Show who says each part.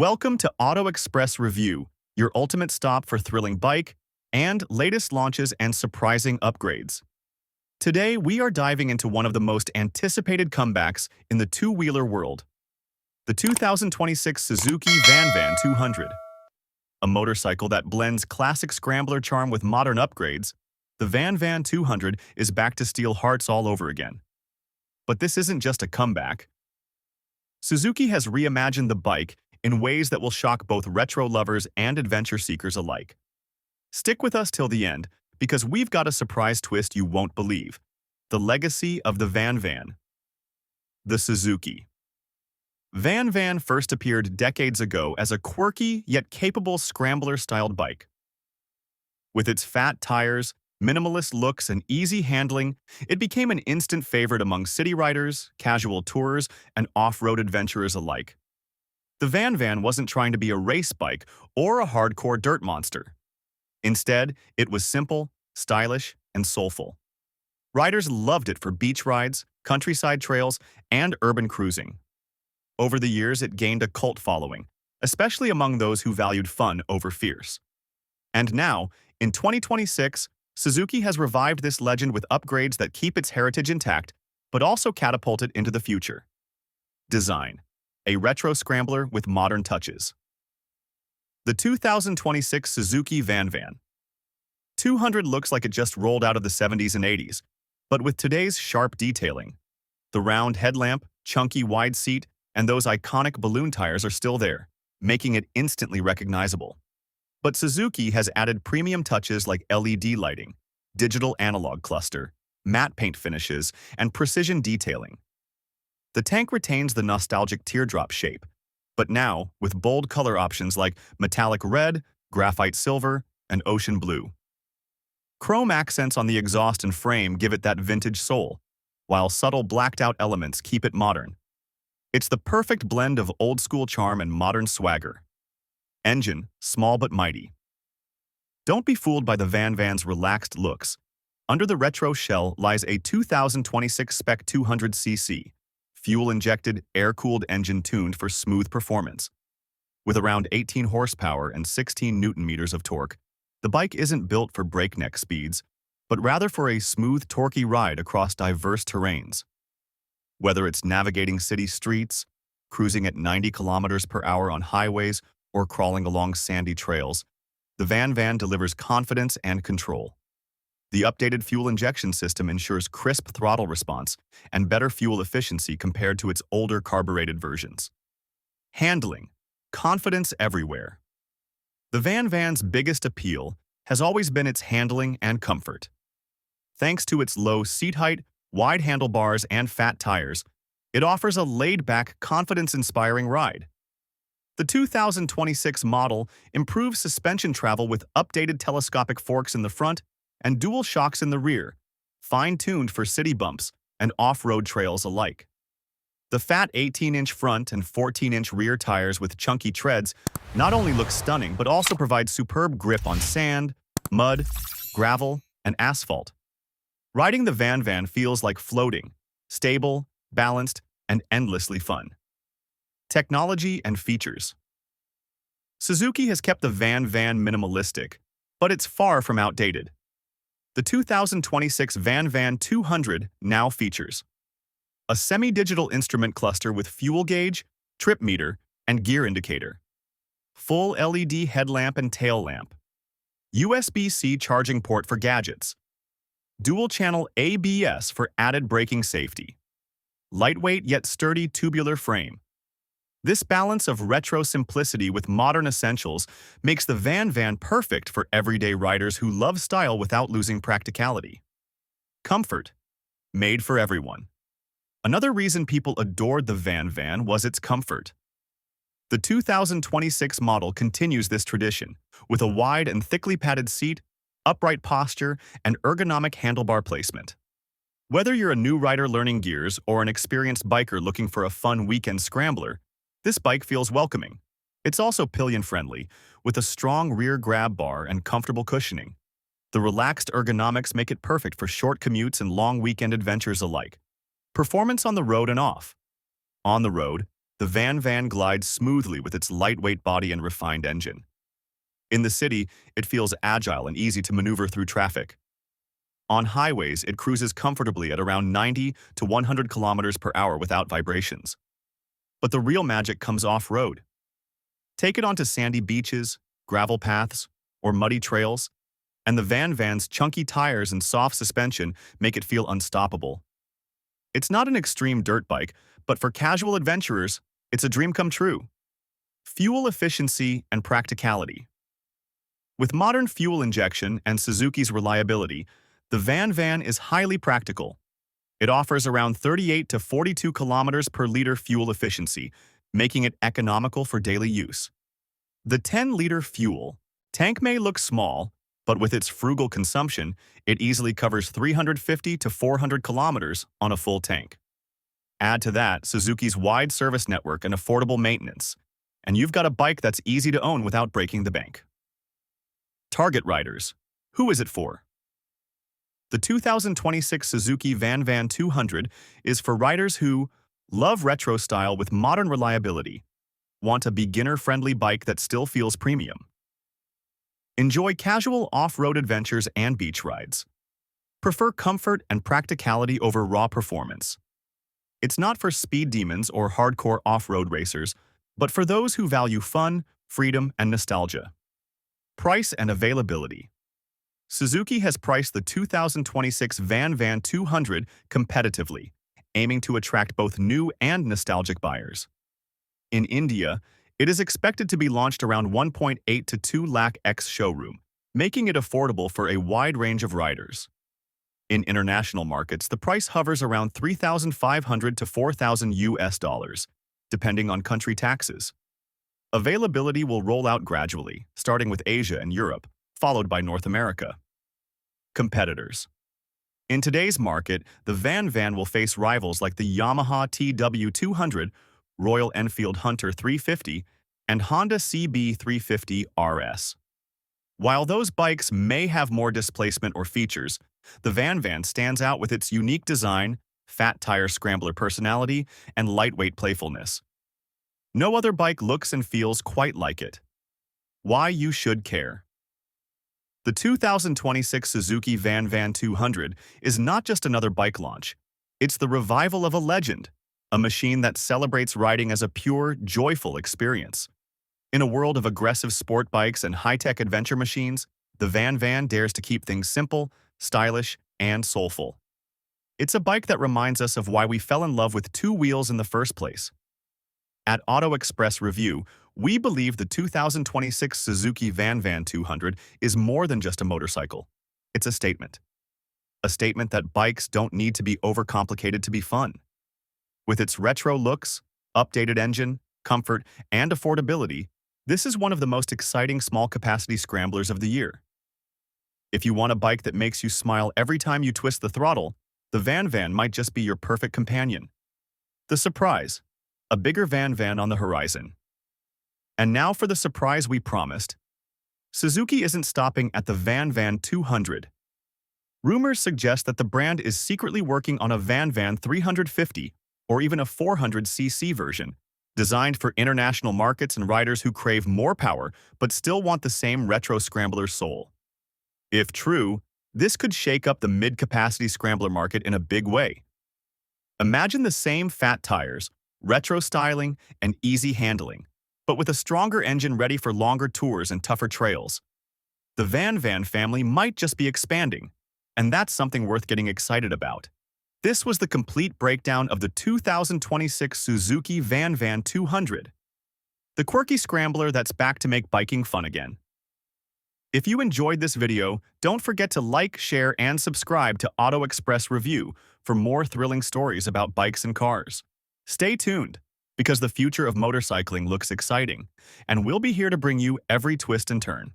Speaker 1: Welcome to Auto Express Review, your ultimate stop for thrilling bike and latest launches and surprising upgrades. Today, we are diving into one of the most anticipated comebacks in the two-wheeler world, the 2026 Suzuki VanVan 200. A motorcycle that blends classic Scrambler charm with modern upgrades, the VanVan 200 is back to steal hearts all over again. But this isn't just a comeback. Suzuki has reimagined the bike in ways that will shock both retro lovers and adventure seekers alike. Stick with us till the end, because we've got a surprise twist you won't believe. The legacy of the VanVan. The Suzuki VanVan first appeared decades ago as a quirky yet capable Scrambler-styled bike. With its fat tires, minimalist looks, and easy handling, it became an instant favorite among city riders, casual tourers, and off-road adventurers alike. The VanVan wasn't trying to be a race bike or a hardcore dirt monster. Instead, it was simple, stylish, and soulful. Riders loved it for beach rides, countryside trails, and urban cruising. Over the years, it gained a cult following, especially among those who valued fun over fierce. And now, in 2026, Suzuki has revived this legend with upgrades that keep its heritage intact, but also catapult it into the future. Design: a retro Scrambler with modern touches. The 2026 Suzuki VanVan 200 looks like it just rolled out of the 70s and 80s, but with today's sharp detailing. The round headlamp, chunky wide seat, and those iconic balloon tires are still there, making it instantly recognizable. But Suzuki has added premium touches like LED lighting, digital analog cluster, matte paint finishes, and precision detailing. The tank retains the nostalgic teardrop shape, but now with bold color options like metallic red, graphite silver, and ocean blue. Chrome accents on the exhaust and frame give it that vintage soul, while subtle blacked-out elements keep it modern. It's the perfect blend of old-school charm and modern swagger. Engine, small but mighty. Don't be fooled by the VanVan's relaxed looks. Under the retro shell lies a 2026 Spec 200cc, fuel-injected, air-cooled engine tuned for smooth performance. With around 18 horsepower and 16 newton-meters of torque, the bike isn't built for breakneck speeds, but rather for a smooth, torquey ride across diverse terrains. Whether it's navigating city streets, cruising at 90 kilometers per hour on highways, or crawling along sandy trails, the VanVan delivers confidence and control. The updated fuel injection system ensures crisp throttle response and better fuel efficiency compared to its older carbureted versions. Handling: confidence everywhere. The VanVan's biggest appeal has always been its handling and comfort. Thanks to its low seat height, wide handlebars, and fat tires, it offers a laid-back, confidence-inspiring ride. The 2026 model improves suspension travel with updated telescopic forks in the front and dual shocks in the rear, fine-tuned for city bumps and off-road trails alike. The fat 18-inch front and 14-inch rear tires with chunky treads not only look stunning but also provide superb grip on sand, mud, gravel, and asphalt. Riding the VanVan feels like floating, stable, balanced, and endlessly fun. Technology and features. Suzuki has kept the VanVan minimalistic, but it's far from outdated. The 2026 VanVan 200 now features a semi-digital instrument cluster with fuel gauge, trip meter, and gear indicator, full LED headlamp and tail lamp, USB-C charging port for gadgets, dual-channel ABS for added braking safety, lightweight yet sturdy tubular frame. This balance of retro simplicity with modern essentials makes the VanVan perfect for everyday riders who love style without losing practicality. Comfort: made for everyone. Another reason people adored the VanVan was its comfort. The 2026 model continues this tradition, with a wide and thickly padded seat, upright posture, and ergonomic handlebar placement. Whether you're a new rider learning gears or an experienced biker looking for a fun weekend scrambler, this bike feels welcoming. It's also pillion-friendly, with a strong rear grab bar and comfortable cushioning. The relaxed ergonomics make it perfect for short commutes and long weekend adventures alike. Performance on the road and off. On the road, the VanVan glides smoothly with its lightweight body and refined engine. In the city, it feels agile and easy to maneuver through traffic. On highways, it cruises comfortably at around 90 to 100 kilometers per hour without vibrations. But the real magic comes off-road. Take it onto sandy beaches, gravel paths, or muddy trails, and the VanVan's chunky tires and soft suspension make it feel unstoppable. It's not an extreme dirt bike, but for casual adventurers, it's a dream come true. Fuel efficiency and practicality. With modern fuel injection and Suzuki's reliability, the VanVan is highly practical. It offers around 38 to 42 kilometers per liter fuel efficiency, making it economical for daily use. The 10-liter fuel tank may look small, but with its frugal consumption, it easily covers 350 to 400 kilometers on a full tank. Add to that Suzuki's wide service network and affordable maintenance, and you've got a bike that's easy to own without breaking the bank. Target riders. Who is it for? The 2026 Suzuki VanVan 200 is for riders who love retro style with modern reliability, want a beginner-friendly bike that still feels premium, enjoy casual off-road adventures and beach rides, prefer comfort and practicality over raw performance. It's not for speed demons or hardcore off-road racers, but for those who value fun, freedom, and nostalgia. Price and availability. Suzuki has priced the 2026 VanVan 200 competitively, aiming to attract both new and nostalgic buyers. In India, it is expected to be launched around 1.8 to 2 lakh ex-showroom, making it affordable for a wide range of riders. In international markets, the price hovers around $3,500 to $4,000, depending on country taxes. Availability will roll out gradually, starting with Asia and Europe, followed by North America. Competitors. In today's market, the VanVan will face rivals like the Yamaha TW200, Royal Enfield Hunter 350, and Honda CB350 RS. While those bikes may have more displacement or features, the VanVan stands out with its unique design, fat tire scrambler personality, and lightweight playfulness. No other bike looks and feels quite like it. Why you should care. The 2026 Suzuki VanVan 200 is not just another bike launch. It's the revival of a legend, a machine that celebrates riding as a pure, joyful experience. In a world of aggressive sport bikes and high-tech adventure machines, the VanVan dares to keep things simple, stylish, and soulful. It's a bike that reminds us of why we fell in love with two wheels in the first place. At Auto Express Review, we believe the 2026 Suzuki VanVan 200 is more than just a motorcycle. It's a statement. A statement that bikes don't need to be overcomplicated to be fun. With its retro looks, updated engine, comfort, and affordability, this is one of the most exciting small-capacity scramblers of the year. If you want a bike that makes you smile every time you twist the throttle, the VanVan might just be your perfect companion. The surprise. A bigger VanVan on the horizon. And now for the surprise we promised. Suzuki isn't stopping at the VanVan 200. Rumors suggest that the brand is secretly working on a VanVan 350 or even a 400cc version, designed for international markets and riders who crave more power but still want the same retro scrambler soul. If true, this could shake up the mid-capacity scrambler market in a big way. Imagine the same fat tires, retro styling, and easy handling, but with a stronger engine ready for longer tours and tougher trails. The VanVan family might just be expanding, and that's something worth getting excited about. This was the complete breakdown of the 2026 Suzuki VanVan 200, the quirky scrambler that's back to make biking fun again. If you enjoyed this video, don't forget to like, share, and subscribe to Auto Express Review for more thrilling stories about bikes and cars. Stay tuned, because the future of motorcycling looks exciting, and we'll be here to bring you every twist and turn.